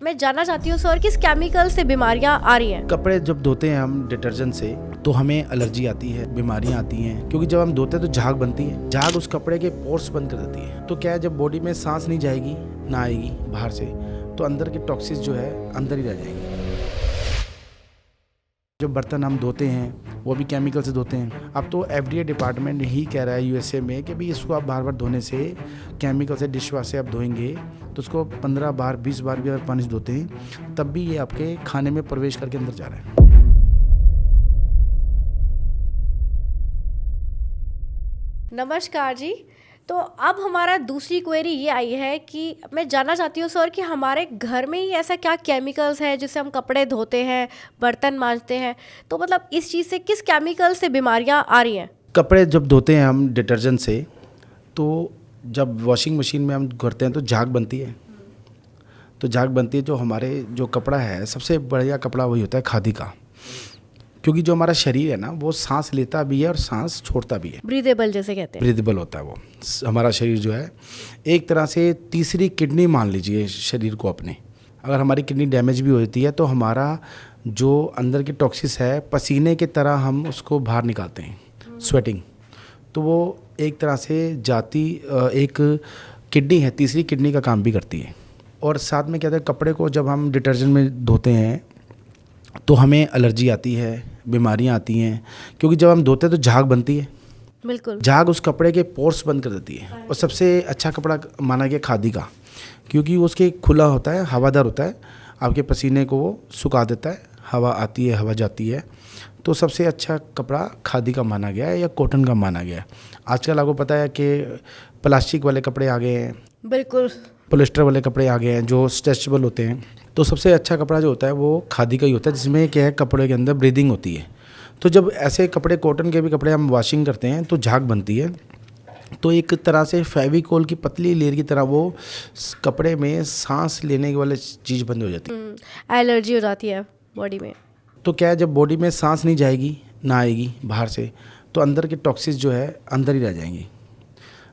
मैं जानना चाहती हूँ सर, किस केमिकल से बीमारियाँ आ रही हैं? कपड़े जब धोते हैं हम डिटर्जेंट से तो हमें एलर्जी आती है, बीमारियां आती हैं, क्योंकि जब हम धोते हैं तो झाग बनती है। झाग उस कपड़े के पोर्स बंद कर देती है। तो क्या है, जब बॉडी में सांस नहीं जाएगी, ना आएगी बाहर से, तो अंदर के टॉक्सिस जो है अंदर ही रह जाएंगे। जो बर्तन हम धोते हैं वो भी केमिकल से धोते हैं। अब तो FDA डिपार्टमेंट ही कह रहा है USA में कि भाई इसको आप बार बार धोने से, केमिकल से, डिश वॉश से आप धोएंगे तो उसको 15 बार 20 बार भी अगर पानी से धोते हैं तब भी ये आपके खाने में प्रवेश करके अंदर जा रहा है। नमस्कार जी। तो अब हमारा दूसरी क्वेरी ये आई है कि मैं जानना चाहती हूँ सर कि हमारे घर में ही ऐसा क्या केमिकल्स है जिससे हम कपड़े धोते हैं, बर्तन मांजते हैं, तो मतलब इस चीज़ से किस केमिकल से बीमारियाँ आ रही हैं? कपड़े जब धोते हैं हम डिटर्जेंट से तो जब वॉशिंग मशीन में हम करते हैं तो झाग बनती है। तो झाग बनती है, जो हमारे जो कपड़ा है सबसे बढ़िया कपड़ा वही होता है खादी का, क्योंकि जो हमारा शरीर है ना वो सांस लेता भी है और सांस छोड़ता भी है। ब्रीदेबल जैसे कहते हैं। ब्रीदेबल होता है वो। हमारा शरीर जो है एक तरह से तीसरी किडनी मान लीजिए शरीर को अपने। अगर हमारी किडनी डैमेज भी होती है तो हमारा जो अंदर की टॉक्सिस है पसीने की तरह हम उसको बाहर निकालते हैं, स्वेटिंग। तो वो एक तरह से जाती एक किडनी है, तीसरी किडनी का काम भी करती है। और साथ में क्या कहते हैं, कपड़े को जब हम डिटर्जेंट में धोते हैं तो हमें एलर्जी आती है, बीमारियां आती हैं, क्योंकि जब हम धोते हैं तो झाग बनती है। बिल्कुल। झाग उस कपड़े के पोर्स बंद कर देती है। और सबसे अच्छा कपड़ा माना गया खादी का, क्योंकि उसके खुला होता है, हवादार होता है, आपके पसीने को वो सुखा देता है, हवा आती है, हवा जाती है। तो सबसे अच्छा कपड़ा खादी का माना गया है या कॉटन का माना गया है। आजकल आपको पता है कि प्लास्टिक वाले कपड़े आ गए हैं, बिल्कुल, पॉलिस्टर वाले कपड़े आ गए हैं जो स्ट्रेचेबल होते हैं। तो सबसे अच्छा कपड़ा जो होता है वो खादी का ही होता है, जिसमें क्या है, कपड़े के अंदर ब्रीदिंग होती है। तो जब ऐसे कपड़े, कॉटन के भी कपड़े हम वॉशिंग करते हैं तो झाग बनती है। तो एक तरह से फेविकोल की पतली लेयर की तरह वो कपड़े में सांस लेने वाली चीज़ बंद हो जाती है। एलर्जी हो जाती है बॉडी में। तो क्या है, जब बॉडी में सांस नहीं जाएगी, ना आएगी बाहर से, तो अंदर के टॉक्सिस जो है अंदर ही रह जाएंगी।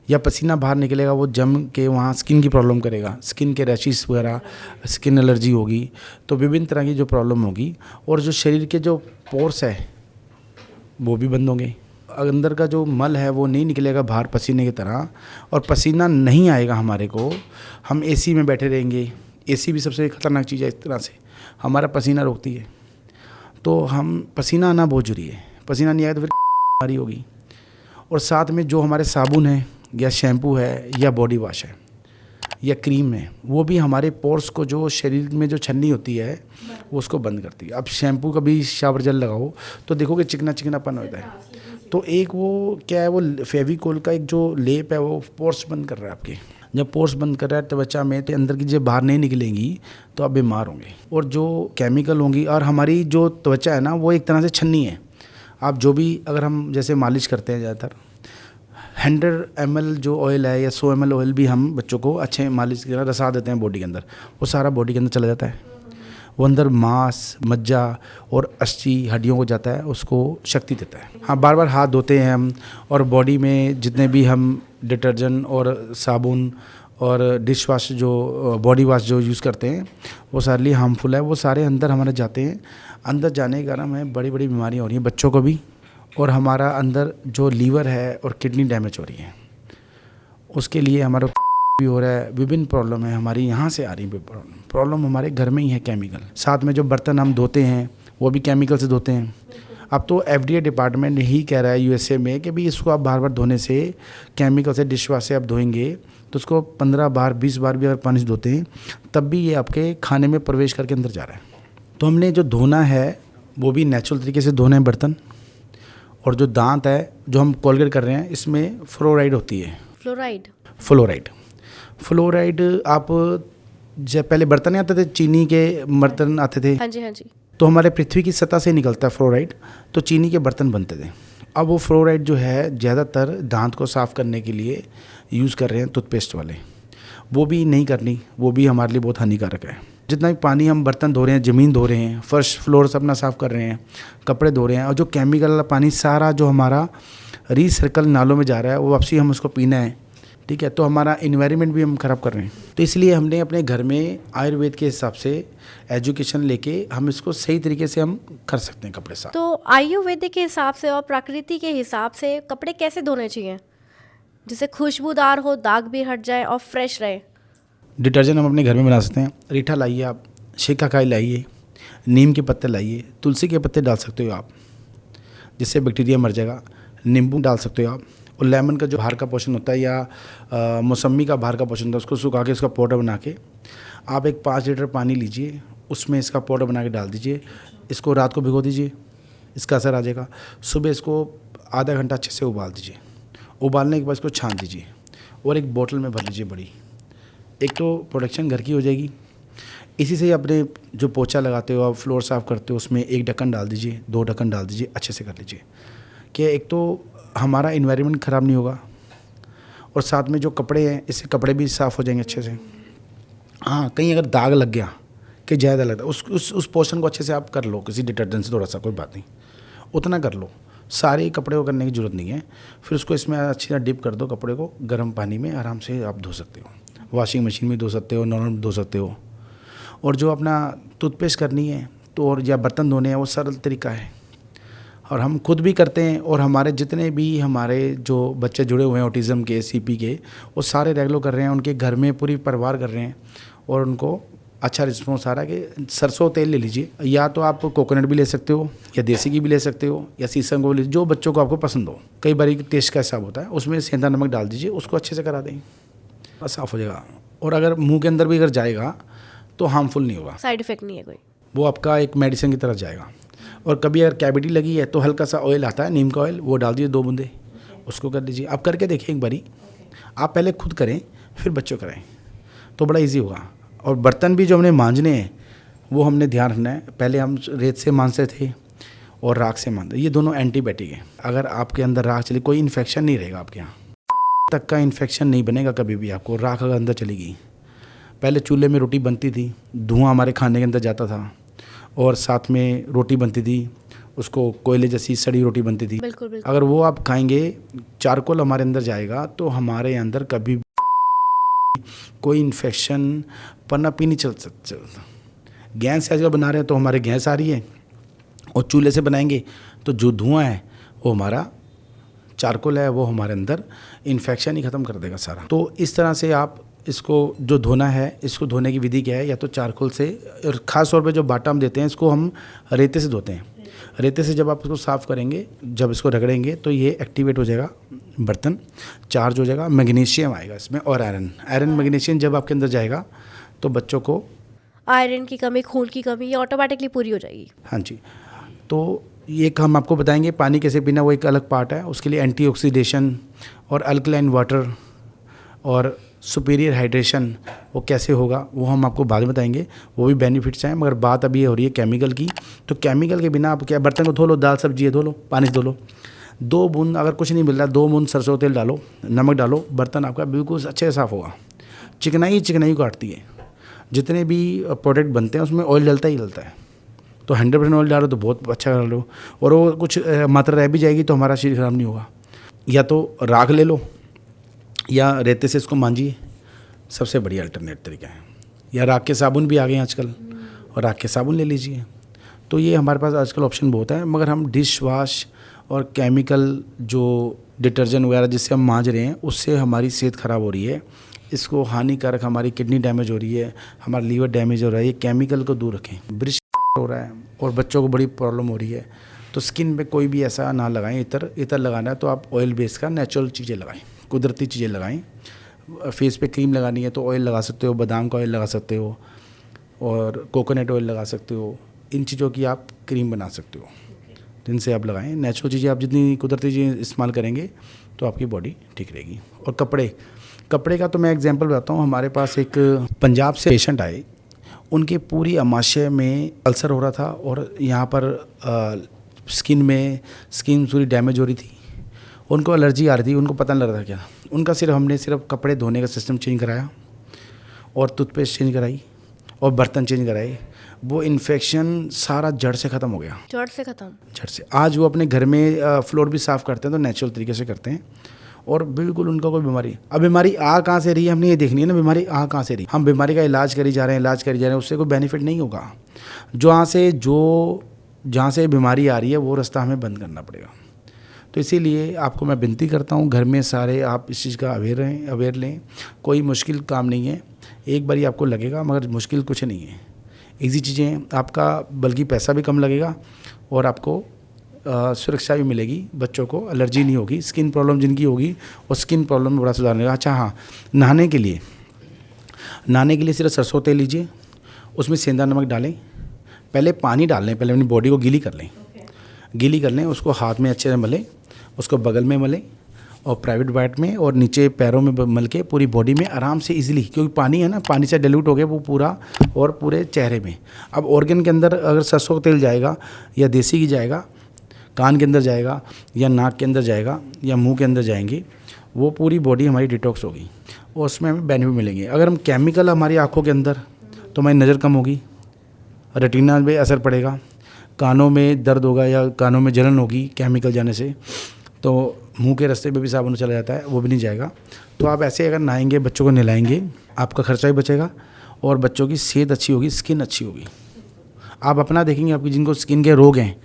या पसीना बाहर निकलेगा, वो जम के वहाँ स्किन की प्रॉब्लम करेगा, स्किन के रैशेस वगैरह, स्किन एलर्जी होगी, तो विभिन्न तरह की जो प्रॉब्लम होगी। और जो शरीर के जो पोर्स है वो भी बंद होंगे। अंदर का जो मल है वो नहीं निकलेगा बाहर पसीने की तरह, और पसीना नहीं आएगा हमारे को। हम AC में बैठे रहेंगे। AC भी सबसे खतरनाक चीज़ है, इस तरह से हमारा पसीना रोकती है। तो हम पसीना आना बहुत जरूरी है। पसीना नहीं आएगा तो फिर बीमारी होगी। और साथ में जो हमारे साबुन है या शैम्पू है या बॉडी वॉश है या क्रीम है, वो भी हमारे पोर्स को, जो शरीर में जो छन्नी होती है वो उसको बंद करती है। अब शैम्पू का भी शावर जेल लगाओ तो देखोगे चिकना चिकनापन होता है। तो एक वो क्या है, वो फेविकोल का एक जो लेप है वो पोर्स बंद कर रहा है आपके। जब पोर्स बंद कर रहा है त्वचा में, तो अंदर की जब बाहर नहीं निकलेंगी तो आप बीमार होंगे। और जो केमिकल होंगी, और हमारी जो त्वचा है ना वो एक तरह से छन्नी है। आप जो भी, अगर हम जैसे मालिश करते हैं, ज़्यादातर 100 ml जो ऑयल है या 100 ml ऑयल भी हम बच्चों को अच्छे मालिश की तरह रसा देते हैं बॉडी के अंदर, वो सारा बॉडी के अंदर चला जाता है। वो अंदर मांस, मज्जा और अस्थि, हड्डियों को जाता है, उसको शक्ति देता है। हाँ, बार बार हाथ धोते हैं हम, और बॉडी में जितने भी हम डिटर्जेंट और साबुन और डिश वॉश, जो बॉडी वॉश जो यूज़ करते हैं, वो सारे हार्मफुल है। वो सारे अंदर हमारे जाते हैं। अंदर जाने के कारण हमें बड़ी बड़ी बीमारियाँ हो रही हैं, बच्चों को भी। और हमारा अंदर जो लीवर है और किडनी डैमेज हो रही है, उसके लिए हमारा भी हो रहा है। विभिन्न प्रॉब्लम है हमारी यहाँ से आ रही है। प्रॉब्लम हमारे घर में ही है, केमिकल। साथ में जो बर्तन हम धोते हैं वो भी केमिकल से धोते हैं। अब तो FDA डिपार्टमेंट ही कह रहा है USA में कि भाई इसको आप बार बार धोने से, केमिकल से, डिश वॉश से आप धोएंगे तो उसको 15 बार 20 बार भी अगर पानी से धोते हैं तब भी ये आपके खाने में प्रवेश करके अंदर जा रहा है। तो हमने जो धोना है वो भी नेचुरल तरीके से धोने हैं बर्तन। और जो दांत है, जो हम कोलगेट कर रहे हैं, इसमें फ्लोराइड होती है। फ्लोराइड आप जब पहले बर्तन नहीं आते थे, चीनी के बर्तन आते थे। हाँ जी, हाँ जी। तो हमारे पृथ्वी की सतह से निकलता है फ्लोराइड, तो चीनी के बर्तन बनते थे। अब वो फ्लोराइड जो है ज़्यादातर दांत को साफ़ करने के लिए यूज़ कर रहे हैं टूथपेस्ट वाले। वो भी नहीं करनी, वो भी हमारे लिए बहुत हानिकारक है। जितना भी पानी हम बर्तन धो रहे हैं, ज़मीन धो रहे हैं, फर्श फ्लोर से अपना साफ़ कर रहे हैं, कपड़े धो रहे हैं, और जो केमिकल वाला पानी सारा जो हमारा रीसर्कल नालों में जा रहा है, वो वापसी हम उसको पीना है। ठीक है, तो हमारा इन्वायरमेंट भी हम ख़राब कर रहे हैं। तो इसलिए हमने अपने घर में आयुर्वेद के हिसाब से एजुकेशन लेके हम इसको सही तरीके से हम कर सकते हैं कपड़े साफ। तो आयुर्वेदिक के हिसाब से और प्रकृति के हिसाब से कपड़े कैसे धोने चाहिए जिससे खुशबूदार हो, दाग भी हट जाए और फ्रेश रहे? डिटर्जेंट हम अपने घर में बना सकते हैं। रीठा लाइए आप, शिकाकाई लाइए, नीम के पत्ते लाइए, तुलसी के पत्ते डाल सकते हो आप, जिससे बैक्टीरिया मर जाएगा। नींबू डाल सकते हो आप, और लेमन का जो बाहर का पोर्शन होता है या मौसमी का बाहर का पोर्शन होता है उसको सुखा के उसका पाउडर बना के आप एक 5 लीटर पानी लीजिए, उसमें इसका पाउडर बना के डाल दीजिए। इसको रात को भिगो दीजिए, इसका असर आ जाएगा। सुबह इसको आधा घंटा अच्छे से उबाल दीजिए। उबालने के बाद इसको छान दीजिए और एक बोतल में भर लीजिए बड़ी। एक तो प्रोडक्शन घर की हो जाएगी। इसी से ही अपने जो पोछा लगाते हो, आप फ्लोर साफ़ करते हो, उसमें 1 ढक्कन डाल दीजिए, 2 ढक्कन डाल दीजिए, अच्छे से कर लीजिए कि एक तो हमारा इन्वायरमेंट ख़राब नहीं होगा और साथ में जो कपड़े हैं इससे कपड़े भी साफ़ हो जाएंगे अच्छे से। हाँ, कहीं अगर दाग लग गया कि ज़्यादा लगता है उस पोर्शन को अच्छे से आप कर लो किसी डिटर्जेंट से, थोड़ा सा, कोई बात नहीं, उतना कर लो। सारे कपड़े को करने की ज़रूरत नहीं है। फिर उसको इसमें अच्छी तरह डिप कर दो, कपड़े को गर्म पानी में आराम से आप धो सकते हो। वॉशिंग मशीन में धो सकते हो, नॉर्मल धो सकते हो। और जो अपना टूथपेस्ट करनी है तो और या बर्तन धोने हैं वो सरल तरीका है और हम खुद भी करते हैं। और हमारे जितने भी हमारे जो बच्चे जुड़े हुए हैं ऑटिज़म के, सीपी के, वो सारे रेगुलर कर रहे हैं। उनके घर में पूरी परिवार कर रहे हैं और उनको अच्छा रिस्पॉन्स आ रहा है कि सरसों तेल ले लीजिए, या तो आप कोकोनट भी ले सकते हो या देसी घी भी ले सकते हो या शीशम को भी जो बच्चों को आपको पसंद हो। कई बार टेस्ट का हिसाब होता है, उसमें सेंधा नमक डाल दीजिए, उसको अच्छे से करा दें, बस साफ़ हो जाएगा। और अगर मुंह के अंदर भी अगर जाएगा तो हार्मफुल नहीं होगा, साइड इफेक्ट नहीं है कोई, वो आपका एक मेडिसिन की तरह जाएगा। और कभी अगर कैविटी लगी है तो हल्का सा ऑयल आता है, नीम का ऑयल, वो डाल दीजिए 2 बूंदे, उसको कर लीजिए। आप करके देखिए एक बारी, आप पहले खुद करें फिर बच्चों कराएं तो बड़ा इजी होगा। और बर्तन भी जो हमने मांजने हैं वो हमने ध्यान रखना है। पहले हम रेत से मांजते थे और राख से मांजते, ये दोनों एंटीबायोटिक हैं। अगर आपके अंदर राख चली, कोई इन्फेक्शन नहीं रहेगा आपके यहाँ तक का इन्फेक्शन नहीं बनेगा कभी भी आपको। राख अगर अंदर चलेगी, पहले चूल्हे में रोटी बनती थी, धुआं हमारे खाने के अंदर जाता था और साथ में रोटी बनती थी, उसको कोयले जैसी सड़ी रोटी बनती थी। बिल्कुल बिल्कुल। अगर वो आप खाएंगे, चारकोल हमारे अंदर जाएगा तो हमारे अंदर कभी कोई इन्फेक्शन पनप ही नहीं चल सकता। गैस से आजकल बना रहे हैं तो हमारे गैस आ रही है, और चूल्हे से बनाएंगे तो जो धुआं है वो हमारा चारकोल है, वो हमारे अंदर इन्फेक्शन ही ख़त्म कर देगा सारा। तो इस तरह से आप इसको जो धोना है, इसको धोने की विधि क्या है, या तो चारकोल से, और ख़ास तौर पे जो बाटा हम देते हैं इसको हम रेते से धोते हैं। रेते से जब आप इसको साफ़ करेंगे, जब इसको रगड़ेंगे तो ये एक्टिवेट हो जाएगा, बर्तन चार्ज हो जाएगा, मैग्नीशियम आएगा इसमें और आयरन मैग्नीशियम जब आपके अंदर जाएगा तो बच्चों को आयरन की कमी, खून की कमी, ये ऑटोमेटिकली पूरी हो जाएगी। हाँ जी। तो ये हम आपको बताएंगे पानी कैसे पीना, वो एक अलग पार्ट है। उसके लिए एंटीऑक्सीडेशन और अल्कलाइन वाटर और सुपीरियर हाइड्रेशन वो कैसे होगा वो हम आपको बाद में बताएंगे, वो भी बेनिफिट्स हैं। मगर बात अभी हो रही है केमिकल की, तो केमिकल के बिना आप क्या, बर्तन को धो लो, दाल सब्जी है धो लो, पानी से धो लो, 2 बूंद अगर कुछ नहीं मिल रहा, 2 बूंद सरसों तेल डालो, नमक डालो, बर्तन आपका बिल्कुल अच्छे से साफ़ होगा। चिकनाई काटती है। जितने भी प्रोडक्ट बनते हैं उसमें ऑयल डलता ही डलता है, तो 100% ऑयल डालो तो बहुत अच्छा कर लो, और वो कुछ मात्रा रह भी जाएगी तो हमारा शरीर खराब नहीं होगा। या तो राख ले लो या रेते से इसको मांजिए, सबसे बढ़िया अल्टरनेट तरीका है। या राख के साबुन भी आ गए हैं आजकल, और राख के साबुन ले लीजिए। तो ये हमारे पास आजकल ऑप्शन बहुत है। मगर हम डिश वाश और केमिकल जो डिटर्जेंट वगैरह जिससे हम मांज रहे हैं उससे हमारी सेहत ख़राब हो रही है, इसको हानिकारक, हमारी किडनी डैमेज हो रही है, हमारा लीवर डैमेज हो रहा है। ये केमिकल को दूर रखें। ब्रिश हो रहा है और बच्चों को बड़ी प्रॉब्लम हो रही है, तो स्किन पे कोई भी ऐसा ना लगाएं। इतर लगाना है तो आप ऑयल बेस का नेचुरल चीज़ें लगाएं, कुदरती चीज़ें लगाएं। फेस पे क्रीम लगानी है तो ऑयल लगा सकते हो, बादाम का ऑयल लगा सकते हो और कोकोनट ऑयल लगा सकते हो। इन चीज़ों की आप क्रीम बना सकते हो, जिनसे आप लगाएं। नेचुरल चीज़ें आप जितनी कुदरती चीज़ें इस्तेमाल करेंगे तो आपकी बॉडी ठीक रहेगी। और कपड़े का तो मैं एग्जांपल बताता हूँ। हमारे पास एक पंजाब से पेशेंट आए, उनकी पूरी अमाशय में अल्सर हो रहा था और यहाँ पर स्किन पूरी डैमेज हो रही थी, उनको एलर्जी आ रही थी, उनको पता नहीं लग रहा था क्या। उनका हमने सिर्फ कपड़े धोने का सिस्टम चेंज कराया और टूथपेस्ट चेंज कराई और बर्तन चेंज कराए, वो इन्फेक्शन सारा जड़ से ख़त्म हो गया। जड़ से ख़त्म? जड़ से। आज वो अपने घर में फ्लोर भी साफ़ करते हैं तो नेचुरल तरीके से करते हैं और बिल्कुल उनका कोई बीमारी, अब बीमारी आ कहाँ से रही है हमने ये देखनी है ना, बीमारी आ कहाँ से रही, हम बीमारी का इलाज करी जा रहे हैं, उससे कोई बेनिफिट नहीं होगा। जहाँ से बीमारी आ रही है वो रास्ता हमें बंद करना पड़ेगा। तो इसीलिए आपको मैं विनती करता हूँ, घर में सारे आप इस चीज़ का अवेयर लें। कोई मुश्किल काम नहीं है, एक बार ही आपको लगेगा, मगर मुश्किल कुछ नहीं है, ईजी चीज़ें हैं। आपका बल्कि पैसा भी कम लगेगा और आपको सुरक्षा भी मिलेगी, बच्चों को एलर्जी नहीं होगी, स्किन प्रॉब्लम जिनकी होगी और स्किन प्रॉब्लम में बड़ा सुधार मिलेगा। अच्छा हाँ, नहाने के लिए सिर्फ सरसों तेल लीजिए, उसमें सेंधा नमक डालें, पहले पानी डाल लें, पहले अपनी बॉडी को गीली कर लें, उसको हाथ में अच्छे से मलें, उसको बगल में मलें और प्राइवेट पार्ट में और नीचे पैरों में मल के पूरी बॉडी में आराम से इजीली, क्योंकि पानी है ना, पानी से डाइल्यूट हो गया वो पूरा, और पूरे चेहरे में। अब ऑर्गन के अंदर अगर सरसों का तेल जाएगा या देसी घी जाएगा, कान के अंदर जाएगा या नाक के अंदर जाएगा या मुंह के अंदर जाएंगे, वो पूरी बॉडी हमारी डिटॉक्स होगी और उसमें हमें बेनिफिट मिलेंगे। अगर हम केमिकल हमारी आँखों के अंदर, तो हमारी नज़र कम होगी, रेटिना पे असर पड़ेगा, कानों में दर्द होगा या कानों में जलन होगी केमिकल जाने से, तो मुंह के रास्ते पे भी साबुन चला जाता है, वो भी नहीं जाएगा। तो आप ऐसे अगर नहाएंगे, बच्चों को नहलाएंगे, आपका खर्चा भी बचेगा और बच्चों की सेहत अच्छी होगी, स्किन अच्छी होगी। आप अपना देखेंगे, आपकी जिनको स्किन के रोग हैं,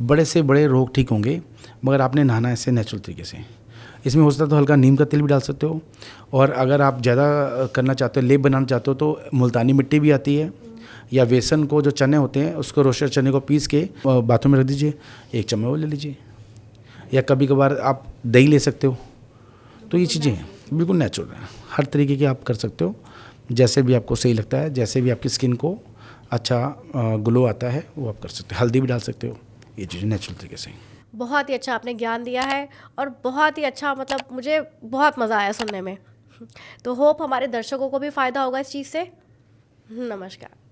बड़े से बड़े रोग ठीक होंगे, मगर आपने नहाना ऐसे नेचुरल तरीके से। इसमें हो सकता है तो हल्का नीम का तेल भी डाल सकते हो, और अगर आप ज़्यादा करना चाहते हो, लेप बनाना चाहते हो, तो मुल्तानी मिट्टी भी आती है, या बेसन को, जो चने होते हैं उसको, रोस्टेड चने को पीस के बाथरूम में रख दीजिए, 1 चम्मच वो ले लीजिए, या कभी कभार आप दही ले सकते हो। तो ये चीज़ें हैं बिल्कुल नेचुरल हैं, हर तरीके की आप कर सकते हो, जैसे भी आपको सही लगता है, जैसे भी आपकी स्किन को अच्छा ग्लो आता है वो आप कर सकते हो। हल्दी भी डाल सकते हो, ये चीज़ें नेचुरल तरीके से। बहुत ही अच्छा आपने ज्ञान दिया है और बहुत ही अच्छा, मतलब मुझे बहुत मज़ा आया सुनने में। तो होप हमारे दर्शकों को भी फ़ायदा होगा इस चीज़ से। नमस्कार।